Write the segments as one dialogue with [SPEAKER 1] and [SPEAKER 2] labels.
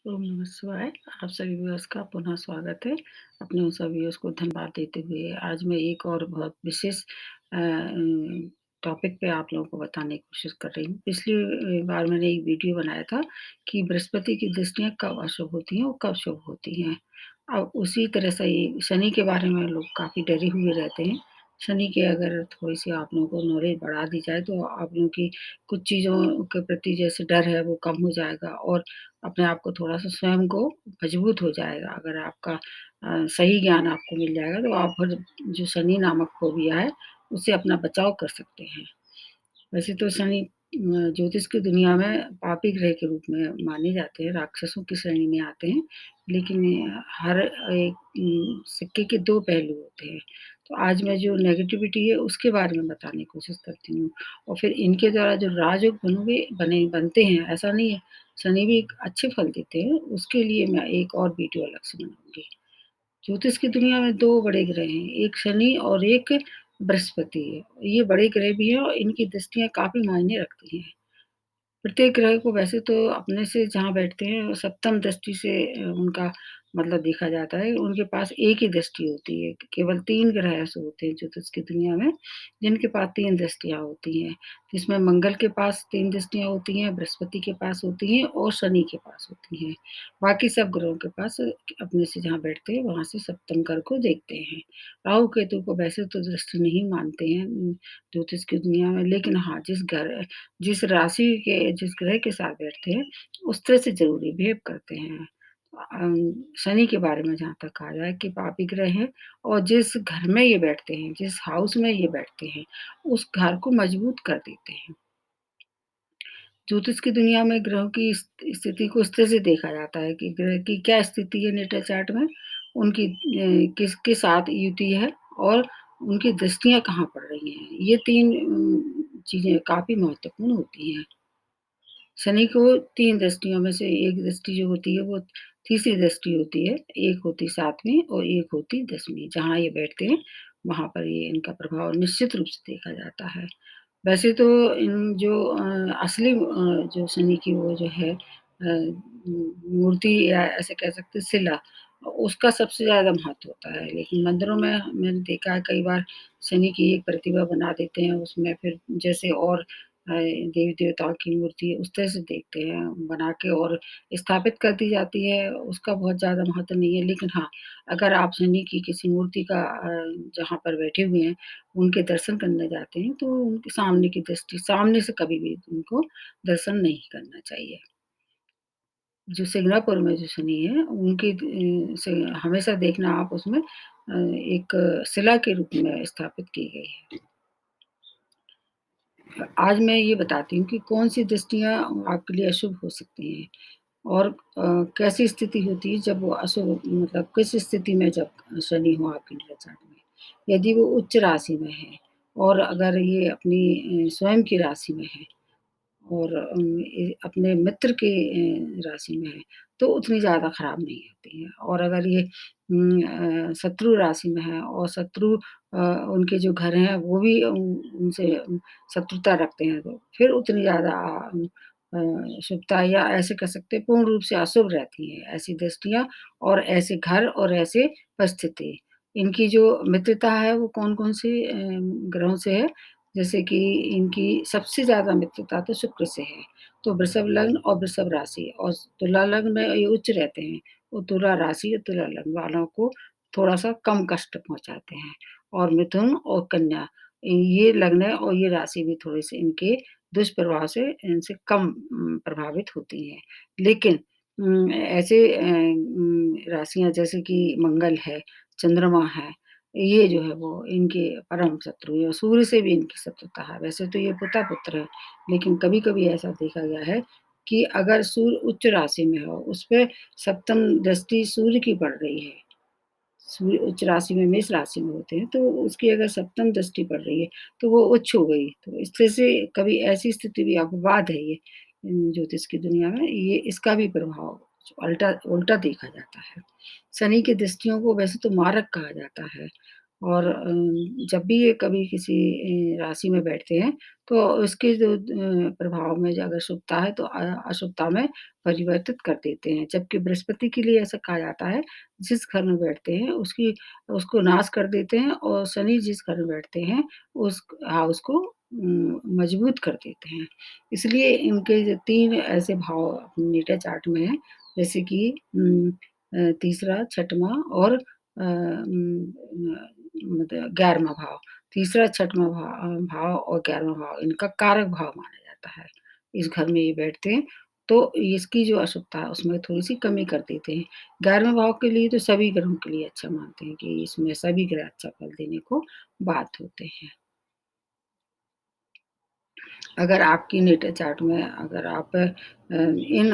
[SPEAKER 1] ओम नमः शिवाय। आप सभी व्यूअर्स का पुनः स्वागत है। अपने उन सभी व्यूअर्स को धन्यवाद देते हुए आज मैं एक और बहुत विशेष टॉपिक पे आप लोगों को बताने की कोशिश कर रही हूँ। पिछली बार मैंने एक वीडियो बनाया था कि बृहस्पति की दृष्टियाँ कब अशुभ होती हैं और कब शुभ होती हैं। अब उसी तरह से ये शनि के बारे में लोग काफ़ी डरे हुए रहते हैं। शनि की अगर थोड़ी-सी आप लोगों को नॉलेज बढ़ा दी जाए तो आप लोगों की कुछ चीज़ों के प्रति जैसे डर है वो कम हो जाएगा और अपने आप को थोड़ा-सा स्वयं को मजबूत हो जाएगा। अगर आपका सही ज्ञान आपको मिल जाएगा तो आप फिर जो शनि नामक फ़ोबिया है, उससे अपना बचाव कर सकते हैं। वैसे तो शनि ज्योतिष की दुनिया में पापी ग्रह के रूप में माने जाते हैं, राक्षसों की श्रेणी में आते हैं, लेकिन हर एक सिक्के के 2 पहलू होते हैं। तो आज मैं जो नेगेटिविटी है उसके बारे में बताने की कोशिश करती हूँ और फिर इनके द्वारा जो राजयोग बनते हैं, ऐसा नहीं है, शनि भी एक अच्छे फल देते हैं, उसके लिए मैं एक और वीडियो अलग से बनाऊँगी। ज्योतिष की दुनिया में 2 बड़े ग्रह हैं, एक शनि और एक बृहस्पति है। ये बड़े ग्रह भी हैं और इनकी दृष्टियाँ काफ़ी मायने रखती हैं। प्रत्येक ग्रह को वैसे तो अपने से जहाँ बैठते हैं सप्तम दृष्टि से उनका मतलब देखा जाता है। उनके पास एक ही दृष्टि होती है। केवल 3 ग्रह ऐसे होते हैं ज्योतिष की दुनिया में, जिनके पास 3 दृष्टियाँ होती हैं। जिसमें मंगल के पास 3 दृष्टियाँ होती हैं, बृहस्पति के पास होती हैं और शनि के पास होती हैं। बाकी सब ग्रहों के पास अपने से जहाँ बैठते हैं, वहाँ से सप्तम घर को देखते हैं। राहु केतु को वैसे तो दृष्टि नहीं मानते हैं ज्योतिष की दुनिया में, लेकिन हाँ, जिस राशि के जिस ग्रह के साथ बैठते हैं, उस तरह से ज़रूर ये बिहेव करते हैं। शनि के बारे में जहाँ तक कहा जाए कि पापी ग्रह हैं और जिस घर में ये बैठते हैं, जिस हाउस में ये बैठते हैं, उस घर को मजबूत कर देते हैं। ज्योतिष की दुनिया में ग्रहों की स्थिति को इस तरह से देखा जाता है कि ग्रह की क्या स्थिति है नेटल चार्ट में, उनकी किसके साथ युति है और उनकी दृष्टियाँ कहाँ पड़ रही हैं। ये 3 चीज़ें काफ़ी महत्वपूर्ण होती हैं। शनि को 3 दृष्टियों में से एक दृष्टि जो होती है वो तीसरी दृष्टि होती है, एक होती 7वीं और एक होती 10वीं। जहाँ ये बैठते हैं, वहाँ पर ये इनका प्रभाव निश्चित रूप से देखा जाता है। वैसे तो इन जो असली जो शनि की वो जो है मूर्ति या ऐसे कह सकते हैं शिला, उसका सबसे ज़्यादा महत्व होता है। लेकिन मंदिरों में मैंने देखा है कई बार शनि की एक प्रतिमा बना देते हैं, उसमें फिर जैसे और देवी-देवताओं की मूर्ति उस तरह से देखते हैं, बना के और स्थापित कर दी जाती है, उसका बहुत ज़्यादा महत्व नहीं है। लेकिन हाँ, अगर आप शनि की किसी मूर्ति का जहाँ पर बैठे हुए हैं, उनके दर्शन करने जाते हैं, तो उनके सामने की दृष्टि सामने से कभी भी उनको दर्शन नहीं करना चाहिए। जो सिंगापुर में जो शनि है, उनकी से हमेशा देखना आप उसमें एक शिला के रूप में स्थापित की गई है। आज मैं ये बताती हूँ कि कौन-सी दृष्टियाँ आपके लिए अशुभ हो सकती हैं और कैसी स्थिति होती है जब वो अशुभ मतलब किस स्थिति में जब शनि हो आपकी चार्ट में। यदि वो उच्च राशि में है और अगर ये अपनी स्वयं की राशि में है और अपने मित्र की राशि में है, तो उतनी ज़्यादा खराब नहीं होती है और अगर ये शत्रु राशि में है और शत्रु उनके जो घर हैं वो भी उनसे शत्रुता रखते हैं, तो फिर उतनी ज़्यादा शुभता या ऐसे कह सकते हैं पूर्ण रूप से अशुभ रहती हैं, ऐसी दृष्टियाँ और ऐसे घर और ऐसे परिस्थिति। इनकी जो मित्रता है वो कौन-कौन से ग्रहों से है, जैसे कि इनकी सबसे ज़्यादा मित्रता तो शुक्र से है। तो वृषभ लग्न और वृषभ राशि और तुला लग्न में ये उच्च रहते हैं। वो तुला राशि और तुला लग्न वालों को थोड़ा-सा कम कष्ट पहुँचाते हैं और मिथुन और कन्या ये लग्न है और ये राशि भी थोड़े-से इनके दुष्प्रभाव से इनसे कम प्रभावित होती हैं। लेकिन ऐसे राशियाँ जैसे कि मंगल है, चंद्रमा है, ये जो है वो इनके परम शत्रु हैं और सूर्य से भी इनकी शत्रुता है। वैसे तो ये पिता-पुत्र है, लेकिन कभी-कभी ऐसा देखा गया है कि अगर सूर्य उच्च राशि में हो, उसपे सप्तम दृष्टि सूर्य की पड़ रही है, सूर्य उच्च राशि में मेष राशि में होते हैं, तो उसकी अगर सप्तम दृष्टि पड़ रही है, तो वो उच्च हो गई। तो इस तरह से कभी ऐसी स्थिति भी अपवाद है ये ज्योतिष की दुनिया में, ये इसका भी प्रभाव उल्टा उल्टा देखा जाता है। शनि की दृष्टियों को वैसे तो मारक कहा जाता है और जब भी ये कभी किसी राशि में बैठते हैं, तो उसके जो प्रभाव में जो अगर शुभता है, तो अशुभता में परिवर्तित कर देते हैं। जबकि बृहस्पति के लिए ऐसा कहा जाता है, जिस घर में बैठते हैं, उसको नाश कर देते हैं और शनि जिस घर में बैठते हैं, उस हाउस को मजबूत कर देते हैं। इसलिए इनके जो 3 ऐसे भाव नेटा चार्ट में हैं, जैसे कि तीसरा, छठवां और मतलब 11वां भाव। तीसरा, छठवां भाव और 11वां भाव इनका कारक भाव माना जाता है। इस घर में ये बैठते हैं, तो इसकी जो अशुभता है उसमें थोड़ी-सी कमी कर देते हैं। 11वें भाव के लिए तो सभी ग्रहों के लिए अच्छा मानते हैं कि इसमें सभी ग्रह अच्छा फल देने को बाध्य होते हैं। अगर आपकी नेटा चार्ट में अगर आप इन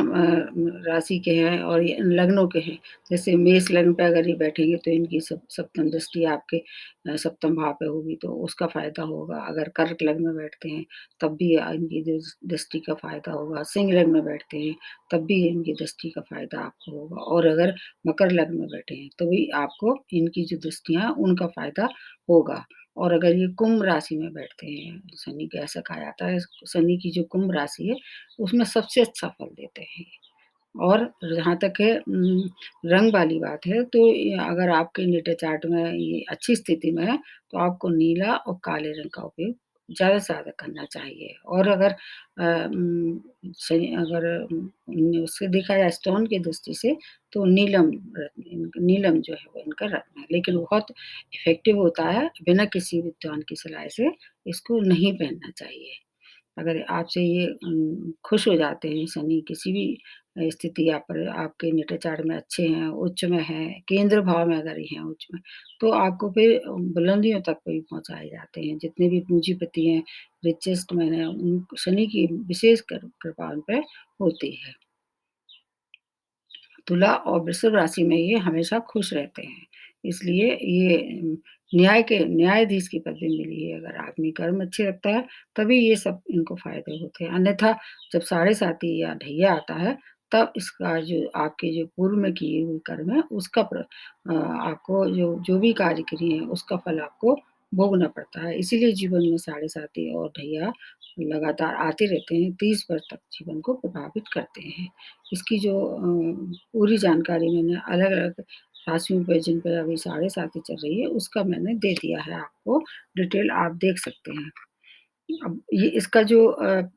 [SPEAKER 1] राशि के हैं और ये इन लग्नों के हैं, जैसे मेष लग्न पे अगर ये बैठेंगे तो इनकी सप्तम दृष्टि आपके सप्तम भाव पे होगी तो उसका फ़ायदा होगा। अगर कर्क लग्न में बैठते हैं तब भी इनकी जो दृष्टि का फ़ायदा होगा। सिंह लग्न में बैठते हैं तब भी इनकी दृष्टि का फ़ायदा आपको होगा और अगर मकर लग्न में बैठे हैं तो भी आपको इनकी जो दृष्टियाँ उनका फ़ायदा होगा। और अगर ये कुंभ राशि में बैठते हैं, शनि को ऐसा कहा जाता है, शनि की जो कुंभ राशि है, उसमें सबसे अच्छा फल देते हैं। और जहाँ तक है रंग वाली बात है, तो ये अगर आपके नेटा चार्ट में ये अच्छी स्थिति में है, तो आपको नीला और काले रंग का उपयोग ज़्यादा से ज़्यादा करना चाहिए। और अगर सही अगर उससे देखा जाए स्टोन की दृष्टि से, तो नीलम जो है वो इनका रत्न है, लेकिन बहुत इफ़ेक्टिव होता है, बिना किसी विद्वान की सलाह से इसको नहीं पहनना चाहिए। अगर आपसे ये खुश हो जाते हैं शनि किसी भी स्थिति या पर आपके नेटा चार्ट में अच्छे हैं, उच्च में हैं, केंद्र भाव में अगर ये हैं उच्च में, तो आपको फिर बुलंदियों तक भी पहुँचाए जाते हैं। जितने भी पूंजीपति हैं, रिचेस्ट मैन हैं, उन शनि की विशेष कृपा उन पे होती है। तुला और वृषभ राशि में ये हमेशा खुश रहते हैं। इसलिए ये न्यायाधीश की पदवी मिली है। अगर आदमी कर्म अच्छे रखता है, तभी ये सब इनको फ़ायदे होते हैं। अन्यथा जब साढ़े साती या ढैया आता है, तब इसका जो आपके जो पूर्व में किए हुए कर्म है, उसका आपको जो जो भी कार्य किए हैं, उसका फल आपको भोगना पड़ता है। इसीलिए जीवन में साढ़े साती और ढैया लगातार आते रहते हैं, 30 वर्ष तक जीवन को प्रभावित करते हैं। इसकी जो पूरी जानकारी मैंने अलग-अलग राशियों पे जिन पे अभी साढ़े साती चल रही है, उसका मैंने दे दिया है आपको, डिटेल आप देख सकते हैं। अब ये इसका जो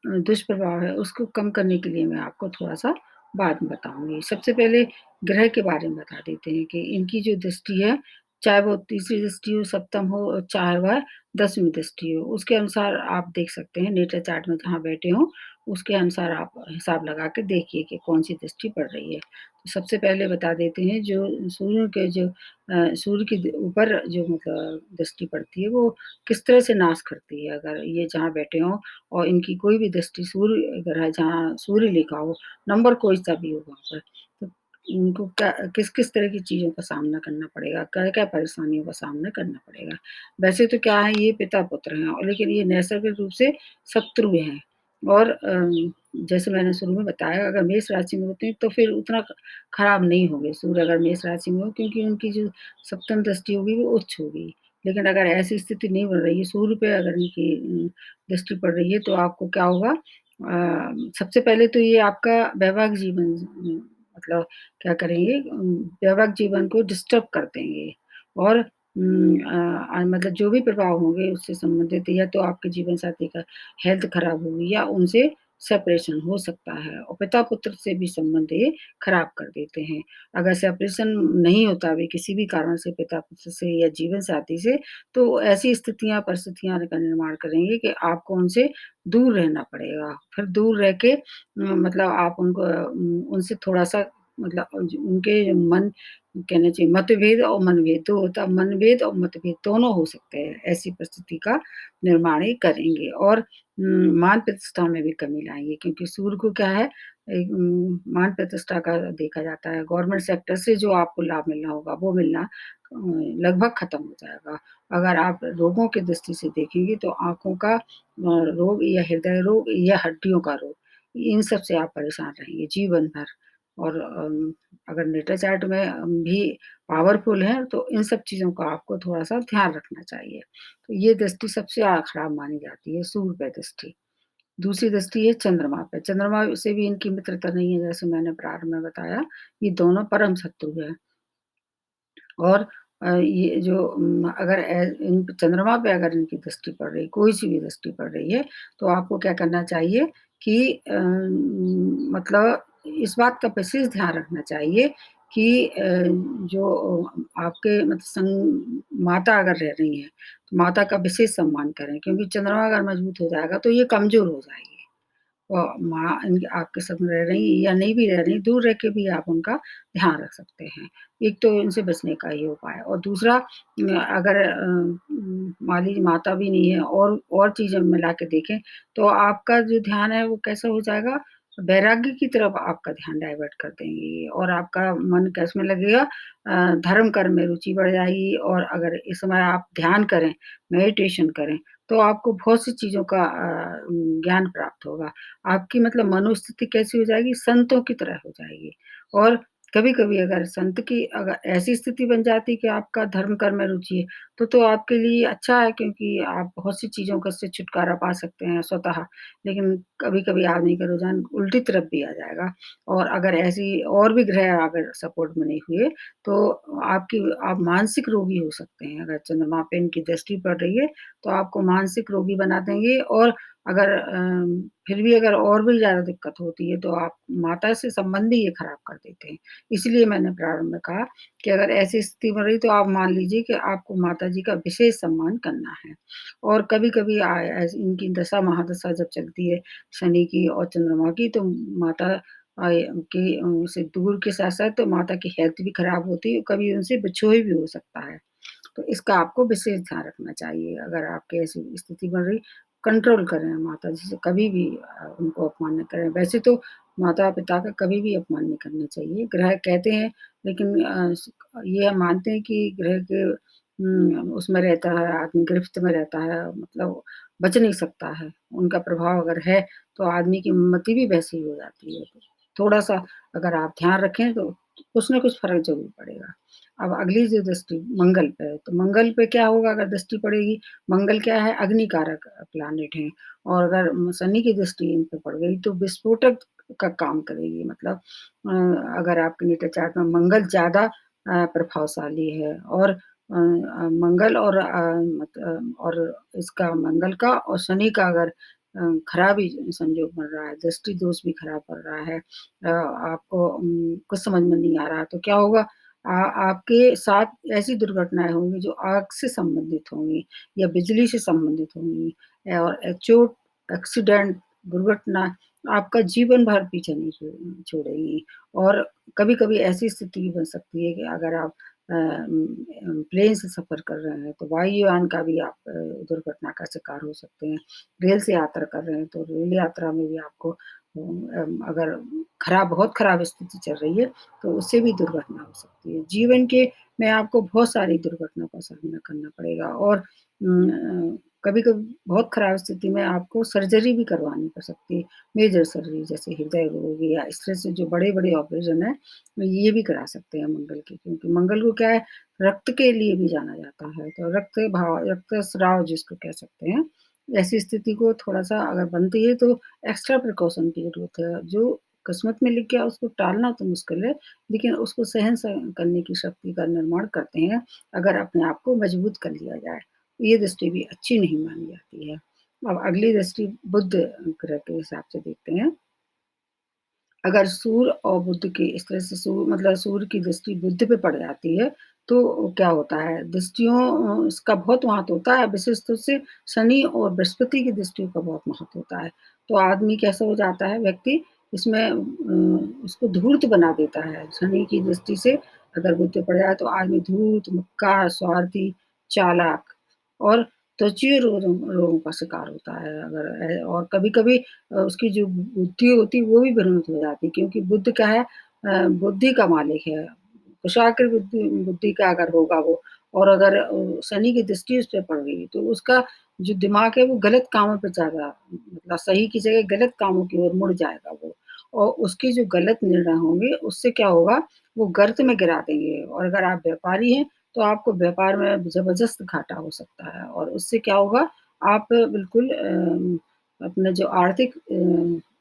[SPEAKER 1] दुष्प्रभाव है, उसको कम करने के लिए मैं आपको थोड़ा-सा बाद में बताऊँगी। सबसे पहले ग्रह के बारे में बता देते हैं कि इनकी जो दृष्टि है, चाहे वो तीसरी दृष्टि हो, सप्तम हो और चाहे वह 10वीं दृष्टि हो, उसके अनुसार आप देख सकते हैं नेटा चार्ट में जहाँ बैठे हों, उसके अनुसार आप हिसाब लगा के देखिए कि कौन-सी दृष्टि पड़ रही है। तो सबसे पहले बता देते हैं जो सूर्य के जो सूर्य के ऊपर जो मतलब दृष्टि पड़ती है, वो किस तरह से नाश करती है। अगर ये जहाँ बैठे हों और इनकी कोई भी दृष्टि सूर्य ग्रह जहाँ सूर्य लिखा हो, नंबर कोई-सा भी हो वहाँ पर, तो उनको क्या किस-किस तरह की चीज़ों का सामना करना पड़ेगा, क्या-क्या परेशानियों का सामना करना पड़ेगा। वैसे तो क्या है ये पिता-पुत्र हैं और लेकिन ये नैसर्गिक रूप से शत्रु हैं और जैसे मैंने शुरू में बताया अगर मेष राशि में होते हैं तो फिर उतना खराब नहीं होंगे सूर्य अगर मेष राशि में हो क्योंकि उनकी जो सप्तम दृष्टि होगी वो उच्च होगी। लेकिन अगर ऐसी स्थिति नहीं बन रही है, सूर्य पे अगर इनकी दृष्टि पड़ रही है, तो आपको क्या होगा सबसे पहले तो ये आपका वैवाहिक जीवन मतलब क्या करेंगे वैवाहिक जीवन को डिस्टर्ब कर देंगे और मतलब जो भी प्रभाव होंगे उससे संबंधित या तो आपके जीवन साथी का हेल्थ खराब होगी या उनसे सेपरेशन हो सकता है और पिता-पुत्र से भी संबंध ये खराब कर देते हैं। अगर सेपरेशन नहीं होता अभी किसी भी कारण से पिता-पुत्र से या जीवन साथी से, तो ऐसी स्थितियाँ, परिस्थितियाँ का निर्माण करेंगे कि आपको उनसे दूर रहना पड़ेगा। फिर दूर रह के मतलब आप उनको उनसे थोड़ा-सा मतलब उनके मन कहना चाहिए मतभेद और मनभेद दो होता है, मनभेद और मतभेद दोनों हो सकते हैं। ऐसी परिस्थिति का निर्माण ये करेंगे और मान प्रतिष्ठा में भी कमी लाएँगे क्योंकि सूर्य को क्या है मान प्रतिष्ठा का देखा जाता है। गवर्नमेंट सेक्टर से जो आपको लाभ मिलना होगा, वो मिलना लगभग खत्म हो जाएगा। अगर आप रोगों की दृष्टि से देखेंगे तो आँखों का रोग या हृदय रोग या हड्डियों का रोग, इन सब से आप परेशान रहेंगे जीवन भर। और अगर नेटा चार्ट में भी पावरफुल है तो इन सब चीज़ों का आपको थोड़ा-सा ध्यान रखना चाहिए। तो ये दृष्टि सबसे खराब मानी जाती है सूर्य पे दृष्टि। दूसरी दृष्टि है चंद्रमा पे, चंद्रमा से भी इनकी मित्रता नहीं है जैसे मैंने प्रारंभ में बताया, ये दोनों परम शत्रु हैं। और ये जो अगर इन चंद्रमा पे अगर इनकी दृष्टि पड़ रही, कोई-सी भी दृष्टि पड़ रही है, तो आपको क्या करना चाहिए कि मतलब इस बात का विशेष ध्यान रखना चाहिए कि जो आपके मतलब माता अगर रह रही हैं, तो माता का विशेष सम्मान करें क्योंकि चंद्रमा अगर मजबूत हो जाएगा, तो ये कमज़ोर हो जाएगी। माँ इनकी आपके साथ में रह रही या नहीं भी रह रही, दूर रह के भी आप उनका ध्यान रख सकते हैं। एक तो इनसे बचने का ये उपाय है और दूसरा अगर मान लीजिए माता भी नहीं है और चीज़ें मिला के देखें, तो आपका जो ध्यान है वो कैसा हो जाएगा, वैराग्य की तरफ आपका ध्यान डाइवर्ट कर देंगे ये और आपका मन किसमें लगेगा धर्म कर्म में रुचि बढ़ जाएगी और अगर इस समय आप ध्यान करें, मेडिटेशन करें, तो आपको बहुत सी चीज़ों का ज्ञान प्राप्त होगा। आपकी मतलब मनोस्थिति कैसी हो जाएगी, संतों की तरह हो जाएगी। और कभी-कभी अगर संत की अगर ऐसी स्थिति बन जाती है कि आपका धर्म कर्म में रुचि है, तो आपके लिए अच्छा है क्योंकि आप बहुत सी चीज़ों का से छुटकारा पा सकते हैं स्वतः। लेकिन कभी-कभी आदमी का रुझान उल्टी तरफ भी आ जाएगा और अगर ऐसी और भी ग्रह अगर सपोर्ट में नहीं हुए, तो आप मानसिक रोगी हो सकते हैं। अगर चंद्रमा पे इनकी दृष्टि पड़ रही है, तो आपको मानसिक रोगी बना देंगे और अगर फिर भी अगर और भी ज़्यादा दिक्कत होती है, तो आप माता से संबंध ही ये खराब कर देते हैं। इसलिए मैंने प्रारंभ में कहा कि अगर ऐसी स्थिति बन रही तो आप मान लीजिए कि आपको माताजी का विशेष सम्मान करना है। और कभी-कभी ऐसी इनकी दशा महादशा जब चलती है शनि की और चंद्रमा की तो माता की से दूर के साथ-साथ तो माता की हेल्थ भी खराब होती है, कभी उनसे बिछोही भी हो सकता है। तो इसका आपको विशेष ध्यान रखना चाहिए। अगर आपकी ऐसी स्थिति बन रही, कंट्रोल करें माताजी से कभी भी उनको अपमान ना करें। वैसे तो माता-पिता का कभी भी अपमान नहीं करना चाहिए। ग्रह कहते हैं लेकिन ये हम मानते हैं कि ग्रह के उसमें रहता है, आदमी गिरफ्त में रहता है, मतलब बच नहीं सकता है। उनका प्रभाव अगर है, तो आदमी की मति भी वैसी ही हो जाती है। थोड़ा-सा अगर आप ध्यान रखें, तो कुछ न कुछ फ़र्क ज़रूर पड़ेगा। अब अगली जो दृष्टि मंगल पे है, तो मंगल पे क्या होगा अगर दृष्टि पड़ेगी, मंगल क्या है अग्नि कारक प्लैनेट है और अगर शनि की दृष्टि इन पे पड़ गई तो विस्फोटक का काम करेगी मतलब अगर आपके नेटा चार्ट में मंगल ज़्यादा प्रभावशाली है और मंगल और और इसका मंगल का और शनि का अगर खराब ही संयोग बन रहा है, दृष्टि दोष भी खराब पड़ रहा है आपको कुछ समझ में नहीं आ रहा तो क्या होगा आपके साथ ऐसी दुर्घटनाएँ होंगी जो आग से संबंधित होंगी या बिजली से संबंधित होंगी और चोट, एक्सीडेंट, दुर्घटना आपका जीवन भर पीछे नहीं छोड़ेगी और कभी-कभी ऐसी स्थिति भी बन सकती है कि अगर आप प्लेन से सफ़र कर रहे हैं, तो वायुयान का भी आप दुर्घटना का शिकार हो सकते हैं। रेल से यात्रा कर रहे हैं, तो रेल यात्रा में भी आपको अगर बहुत खराब स्थिति चल रही है, तो उससे भी दुर्घटना हो सकती है। जीवन के में आपको बहुत सारी दुर्घटनाओं का सामना करना पड़ेगा और कभी-कभी बहुत खराब स्थिति में आपको सर्जरी भी करवानी पड़ सकती है। मेजर सर्जरी जैसे हृदय रोग या इस तरह से जो बड़े-बड़े ऑपरेशन हैं, ये भी करा सकते हैं मंगल के क्योंकि मंगल को क्या है, रक्त के लिए भी जाना जाता है। तो रक्तस्राव जिसको कह सकते हैं, ऐसी स्थिति को थोड़ा-सा अगर बनती है तो एक्स्ट्रा प्रिकॉशन की ज़रूरत है। जो किस्मत में लिख गया उसको टालना तो मुश्किल है, लेकिन उसको सहन करने की शक्ति का निर्माण करते हैं, अगर अपने आप को मजबूत कर लिया जाए। ये दृष्टि भी अच्छी नहीं मानी जाती है। अब अगली दृष्टि बुध ग्रह के हिसाब से देखते हैं। अगर सूर्य और बुध की इस तरह से मतलब सूर्य की दृष्टि बुध पे पड़ जाती है, तो क्या होता है दृष्टियों इसका बहुत महत्व होता है, विशेष रूप से शनि और बृहस्पति की दृष्टियों का बहुत महत्व होता है। तो आदमी कैसा हो जाता है व्यक्ति इसमें उसको धूर्त बना देता है। शनि की दृष्टि से अगर बुध पे पड़ जाए तो आदमी धूर्त, मक्कार, स्वार्थी, चालाक और त्वचीय रोगों का शिकार होता है अगर और कभी-कभी उसकी जो बुद्धि होती है वो भी भ्रमित हो जाती है क्योंकि बुध क्या है बुद्धि का मालिक है। कुशाग्र बुद्धि बुद्धि का अगर होगा वो और अगर शनि की दृष्टि उस पे पड़ गई तो उसका जो दिमाग है वो गलत कामों पे ज़्यादा मतलब सही की जगह गलत कामों की ओर मुड़ जाएगा वो और उसके जो गलत निर्णय होंगे, उससे क्या होगा, वो गर्त में गिरा देंगे और अगर आप व्यापारी हैं, तो आपको व्यापार में ज़बरदस्त घाटा हो सकता है और उससे क्या होगा, आप बिल्कुल अपना जो आर्थिक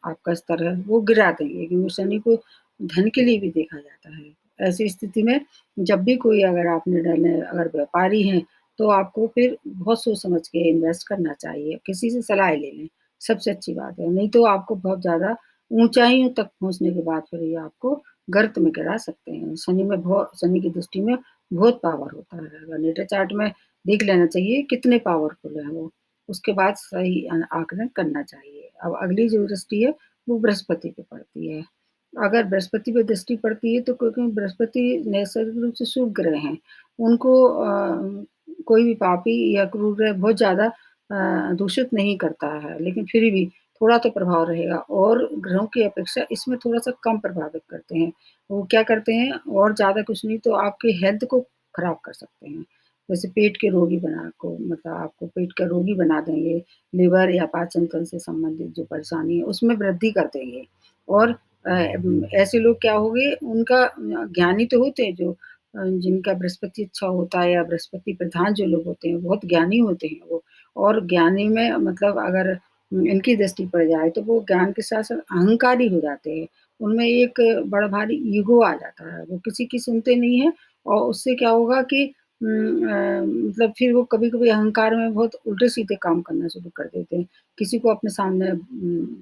[SPEAKER 1] आपका स्तर है, वो गिरा देंगे क्योंकि शनि को धन के लिए भी देखा जाता है। ऐसी स्थिति में जब भी कोई अगर आप निर्णय लें, अगर व्यापारी हैं, तो आपको फिर बहुत सोच समझ के इन्वेस्ट करना चाहिए, किसी से सलाह ले लें, सबसे अच्छी बात है। नहीं तो आपको बहुत ज़्यादा ऊँचाइयों तक पहुँचने के बाद फिर ये आपको गर्त में गिरा सकते हैं। शनि की दृष्टि में बहुत पावर होता है। अगर नेटल चार्ट में देख लेना चाहिए कितने पावरफुल है वो, उसके बाद सही आकलन करना चाहिए। अब अगली जो दृष्टि है, वो बृहस्पति पे पड़ती है। अगर बृहस्पति पे दृष्टि पड़ती है तो क्योंकि बृहस्पति नैसर्गिक रूप से शुभ ग्रह हैं, उनको कोई भी पापी या क्रूर ग्रह बहुत ज़्यादा दूषित नहीं करता है, लेकिन फिर भी थोड़ा तो प्रभाव रहेगा और ग्रहों की अपेक्षा इसमें थोड़ा-सा कम प्रभावित करते हैं। वो क्या करते हैं और ज़्यादा कुछ नहीं तो आपके हेल्थ को खराब कर सकते हैं। जैसे पेट के रोगी बना को मतलब आपको पेट का रोगी बना देंगे, लिवर या पाचन तंत्र से संबंधित जो परेशानी है, उसमें वृद्धि कर देंगे और ऐसे लोग क्या हो गए उनका ज्ञानी तो होते हैं जो जिनका बृहस्पति अच्छा होता है या बृहस्पति प्रधान जो लोग होते हैं बहुत ज्ञानी होते हैं वो और ज्ञानी में मतलब अगर इनकी दृष्टि पड़ जाए तो वो ज्ञान के साथ-साथ अहंकारी हो जाते हैं। उनमें एक बड़ा भारी ईगो आ जाता है, वो किसी की सुनते नहीं हैं और उससे क्या होगा कि मतलब फिर वो कभी-कभी अहंकार में बहुत उल्टे-सीधे काम करना शुरू कर देते हैं। किसी को अपने सामने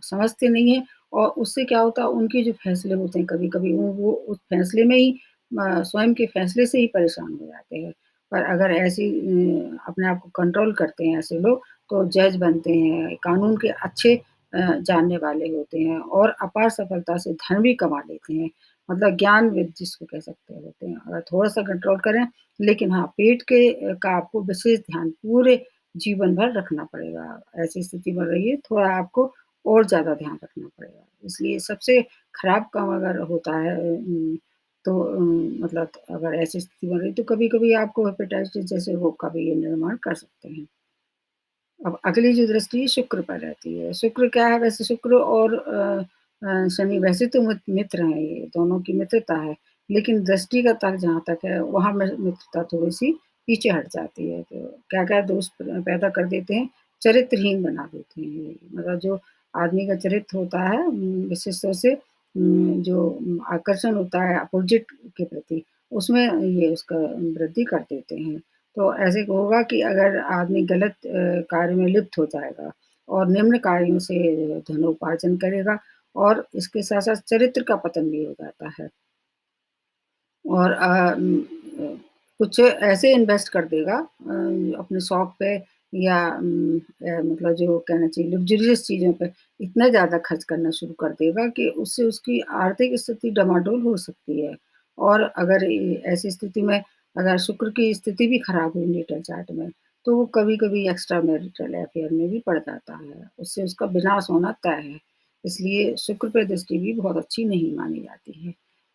[SPEAKER 1] समझते नहीं हैं और उससे क्या होता है उनके जो फैसले होते हैं कभी-कभी वो उस फैसले में ही स्वयं के फैसले से ही परेशान हो जाते हैं। पर अगर ऐसी अपने आप को कंट्रोल करते हैं ऐसे लोग तो जज बनते हैं, कानून के अच्छे जानने वाले होते हैं और अपार सफलता से धन भी कमा लेते हैं। मतलब ज्ञानविद जिसको कह सकते हैं होते हैं। अगर थोड़ा-सा कंट्रोल करें लेकिन हाँ, पेट के का आपको विशेष ध्यान पूरे जीवन भर रखना पड़ेगा। ऐसी स्थिति बन रही है, थोड़ा आपको और ज़्यादा ध्यान रखना पड़ेगा। इसलिए सबसे खराब काम अगर होता है तो मतलब अगर ऐसी स्थिति बन रही तो कभी-कभी आपको हेपेटाइटिस जैसे रोग का भी ये निर्माण कर सकते हैं। अब अगली जो दृष्टि है शुक्र पर रहती है। शुक्र क्या है वैसे शुक्र और शनि वैसे तो मित्र हैं ये, दोनों की मित्रता है। लेकिन दृष्टि का तक जहाँ तक है वहाँ में मित्रता थोड़ी-सी पीछे हट जाती है। तो क्या-क्या दोष पैदा कर देते हैं, चरित्रहीन बना देते हैं ये। मतलब जो आदमी का चरित्र होता है विशेष तौर से जो आकर्षण होता है अपोज़िट के प्रति, उसमें ये उसका वृद्धि कर देते हैं। तो ऐसे होगा कि अगर आदमी गलत कार्य में लिप्त हो जाएगा और निम्न कार्यों से धनोपार्जन करेगा और इसके साथ-साथ चरित्र का पतन भी हो जाता है। और कुछ ऐसे इन्वेस्ट कर देगा अपने शौक पे या मतलब जो कहना चाहिए लग्ज़रियस चीज़ों पे इतना ज़्यादा खर्च करना शुरू कर देगा कि उससे उसकी आर्थिक स्थिति डमाडोल हो सकती है। और अगर ऐसी स्थिति में अगर शुक्र की स्थिति भी खराब हुई नेटल चार्ट में, तो वो कभी-कभी एक्स्ट्रा मैरिटल अफेयर में भी पड़ जाता है। उससे उसका विनाश होना तय है। इसलिए शुक्र पे दृष्टि भी बहुत अच्छी नहीं मानी जाती है।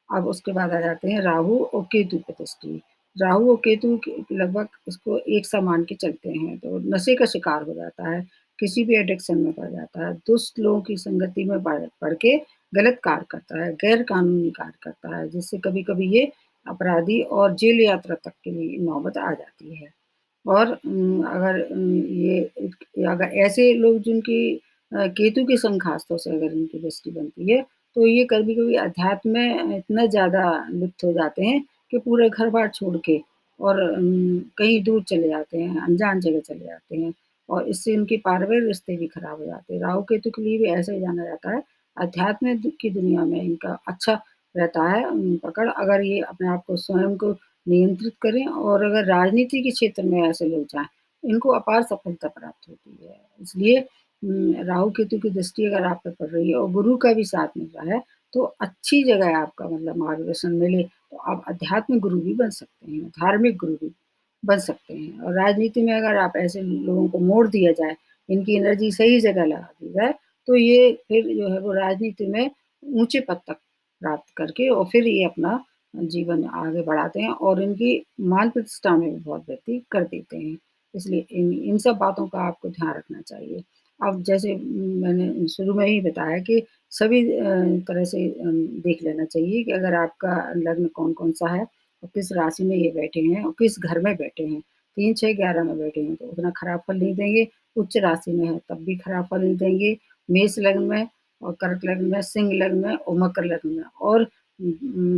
[SPEAKER 1] अब उसके बाद आ जाते हैं राहु और केतु की दृष्टि। राहु और केतु के लगभग इसको एक सा मान के चलते हैं, तो नशे का शिकार हो जाता है, किसी भी एडिक्शन में पड़ जाता है, दुष्ट लोगों की संगति में पड़ के गलत कार्य करता है, गैर कानूनी कार्य करता है, जिससे कभी-कभी ये अपराधी और जेल यात्रा तक की भी नौबत आ जाती है। और अगर ये अगर ऐसे लोग जिनकी केतु के संग खास तौर से अगर इनकी दृष्टि बनती है, तो ये कभी-कभी अध्यात्म में इतना ज़्यादा लिप्त हो जाते हैं कि पूरे घर-बार छोड़ के और कहीं दूर चले जाते हैं, अनजान जगह चले जाते हैं और इससे इनके पारिवारिक रिश्ते भी खराब हो जाते हैं। राहु-केतु के लिए भी ऐसा ही जाना जाता है, अध्यात्म की दुनिया में इनका अच्छा रहता है पकड़ अगर ये अपने आप को स्वयं को नियंत्रित करें और अगर राजनीति के क्षेत्र में ऐसे लोग जाएँ, इनको अपार सफलता प्राप्त होती है। इसलिए राहु केतु की दृष्टि अगर आप पे पड़ रही है और गुरु का भी साथ मिल रहा है, तो अच्छी जगह है आपका मतलब मार्गदर्शन मिले, तो आप आध्यात्मिक गुरु भी बन सकते हैं, धार्मिक गुरु भी बन सकते हैं। और राजनीति में अगर आप ऐसे लोगों को मोड़ दिया जाए, इनकी एनर्जी सही जगह लगा दी जाए, तो ये फिर जो है वो राजनीति में ऊँचे पद तक प्राप्त करके और फिर ये अपना जीवन आगे बढ़ाते हैं और इनकी मान प्रतिष्ठा में भी बहुत वृद्धि कर देते हैं। इसलिए इन इन सब बातों का आपको ध्यान रखना चाहिए। अब जैसे मैंने शुरू में ही बताया कि सभी तरह से देख लेना चाहिए कि अगर आपका लग्न कौन-कौन-सा है और किस राशि में ये बैठे हैं और किस घर में बैठे हैं। 3, 6, 11 में बैठे हैं तो उतना खराब फल नहीं देंगे, उच्च राशि में है तब भी खराब फल नहीं देंगे, मेष लग्न में और कर्क लग्न में, सिंह लग्न में और मकर लग्न में और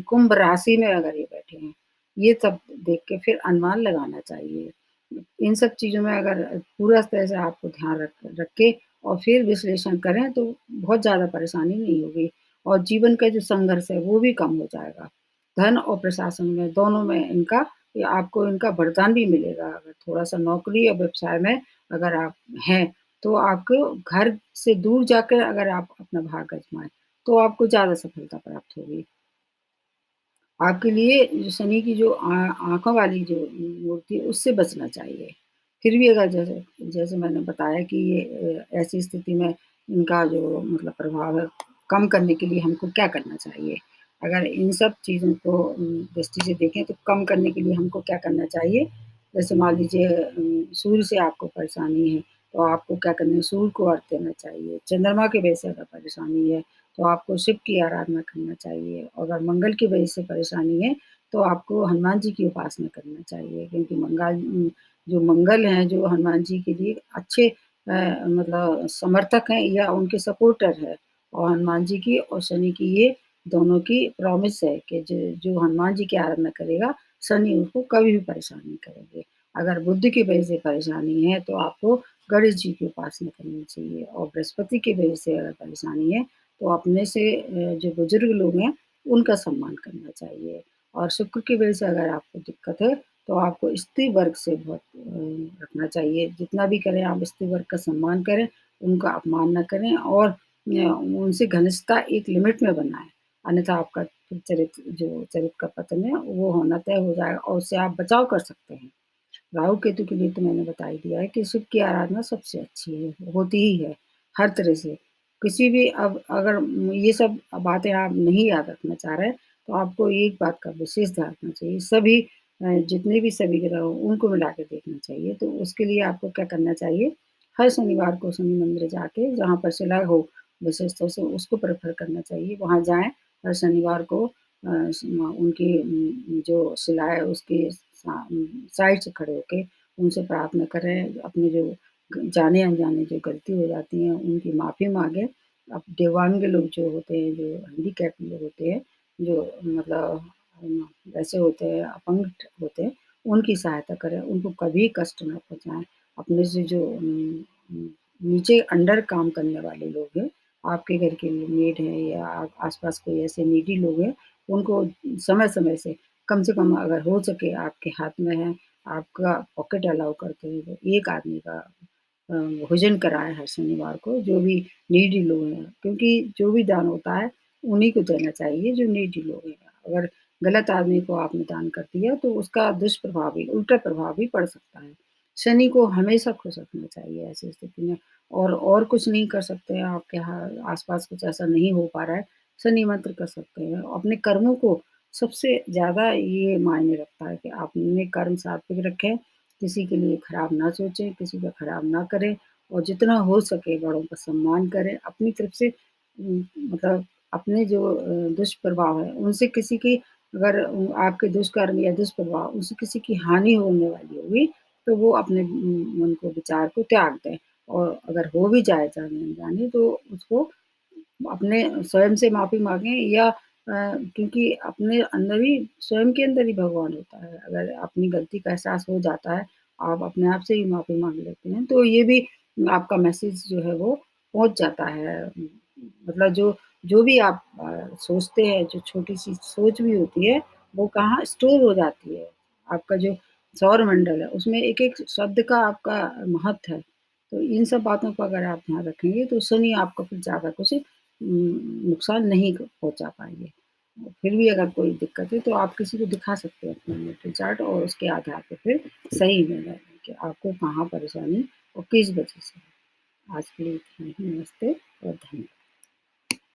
[SPEAKER 1] कुंभ राशि में अगर ये बैठे हैं, ये सब देख के फिर अनुमान लगाना चाहिए। इन सब चीज़ों में अगर पूरा तरह से आपको ध्यान रख के और फिर विश्लेषण करें तो बहुत ज़्यादा परेशानी नहीं होगी और जीवन का जो संघर्ष है वो भी कम हो जाएगा। धन और प्रशासन में दोनों में इनका ये आपको इनका वरदान भी मिलेगा। अगर थोड़ा-सा नौकरी या व्यवसाय में अगर आप हैं, तो आपको घर से दूर जाकर अगर आप अपना भाग्य आज़माएँ, तो आपको ज़्यादा सफलता प्राप्त होगी। आपके लिए जो शनि की जो आँखों वाली जो मूर्ति है उससे बचना चाहिए। फिर भी अगर जैसे जैसे मैंने बताया कि ये ऐसी स्थिति में इनका जो मतलब प्रभाव है, कम करने के लिए हमको क्या करना चाहिए? अगर इन सब चीज़ों को दृष्टि से देखें तो कम करने के लिए हमको क्या करना चाहिए? जैसे मान लीजिए सूर्य से आपको परेशानी है, तो आपको क्या करना है सूर्य को अर्घ देना चाहिए। चंद्रमा की वजह से अगर परेशानी है, तो आपको शिव की आराधना करना चाहिए और अगर मंगल की वजह से परेशानी है, तो आपको हनुमान जी की उपासना करना चाहिए क्योंकि जो मंगल हैं, जो हनुमान जी के लिए अच्छे मतलब समर्थक हैं या उनके सपोर्टर हैं और हनुमान जी की और शनि की ये दोनों की प्रॉमिस है कि जो हनुमान जी की आराधना करेगा, शनि उसको कभी भी परेशान नहीं करेंगे। अगर बुध की वजह से परेशानी है, तो आपको गणेश जी की उपासना करनी चाहिए और बृहस्पति की वजह से अगर परेशानी है, तो अपने से जो बुजुर्ग लोग हैं, उनका सम्मान करना चाहिए और शुक्र की वजह से अगर आपको दिक्कत है, तो आपको स्त्री वर्ग से बहुत रखना चाहिए। जितना भी करें आप स्त्री वर्ग का सम्मान करें, उनका अपमान ना करें और उनसे घनिष्ठता एक लिमिट में बनाएँ, अन्यथा आपका फिर चरित्र का पतन है, वो होना तय हो जाएगा और उससे आप बचाव कर सकते हैं। राहु केतु के लिए तो मैंने बता ही दिया है कि शिव की आराधना सबसे अच्छी है, होती ही है, हर तरह से। किसी भी अब अगर ये सब बातें आप नहीं याद रखना चाह रहे, तो आपको एक बात का विशेष ध्यान रखना चाहिए, सभी जितने भी सभी ग्रह हों, उनको मिला के देखना चाहिए। तो उसके लिए आपको क्या करना चाहिए, हर शनिवार को शनि मंदिर जाके जहाँ पर शिला हो, विशेष तौर से उसको प्रेफ़र करना चाहिए, वहाँ जाएँ हर शनिवार को उनकी जो शिला है उसके साइड से खड़े होके उनसे प्रार्थना करें, अपने जो जाने-अनजाने जो गलती हो जाती हैं, उनकी माफ़ी माँगे। अब दिव्यांग लोग जो होते हैं, जो हैंडीकैप लोग होते हैं, जो मतलब वैसे होते हैं, अपंग होते हैं, उनकी सहायता करें, उनको कभी कष्ट ना पहुँचाएँ। अपने से जो नीचे अंडर काम करने वाले लोग हैं, आपके घर के मेड हैं या आस-पास कोई ऐसे नीडी लोग हैं, उनको समय-समय से कम अगर हो सके आपके हाथ में है, आपका पॉकेट अलाउ करते हैं, तो एक आदमी का भोजन कराएँ हर शनिवार को, जो भी नीडी लोग हैं। क्योंकि जो भी दान होता है, उन्हीं को देना चाहिए जो नीडी लोग हैं। अगर गलत आदमी को आपने दान कर दिया, तो उसका दुष्प्रभाव भी, उल्टा प्रभाव भी पड़ सकता है। शनि को हमेशा खुश रखना चाहिए ऐसी स्थिति में और कुछ नहीं कर सकते हैं, आपके आस-पास कुछ ऐसा नहीं हो पा रहा है, शनि मंत्र कर सकते हैं। अपने कर्मों को सबसे ज़्यादा ये मायने रखता है कि आपने कर्म सात्विक रखें, किसी के लिए खराब ना सोचें, किसी का खराब ना करें और जितना हो सके बड़ों का सम्मान करें। अपनी तरफ से मतलब अपने जो दुष्प्रभाव है, उनसे किसी की अगर आपके दुष्कर्म या दुष्प्रभाव उनसे किसी की हानि होने वाली होगी, तो वो अपने मन को विचार को त्याग दें और अगर हो भी जाए जाने-अनजाने तो उसको अपने स्वयं से माफ़ी माँगे या क्योंकि अपने अंदर ही स्वयं के अंदर ही भगवान होता है। अगर अपनी गलती का एहसास हो जाता है, आप अपने आप से ही माफ़ी माँग लेते हैं, तो ये भी आपका मैसेज जो है वो पहुँच जाता है। मतलब जो जो भी आप सोचते हैं, जो छोटी-सी सोच भी होती है, वो कहाँ स्टोर हो जाती है। आपका जो सौरमंडल है, उसमें एक-एक शब्द का आपका महत्व है। तो इन सब बातों को अगर आप ध्यान रखेंगे, तो शनि आपको फिर ज़्यादा कुछ नुकसान नहीं पहुँचा पाएँगे। फिर भी अगर कोई दिक्कत है तो आप किसी को दिखा सकते हैं अपना नेटली चार्ट और उसके आधार पे फिर सही निर्णय लें कि आपको कहाँ परेशानी और किस वजह से है। आज के लिए इतना ही। नमस्ते और धन्यवाद।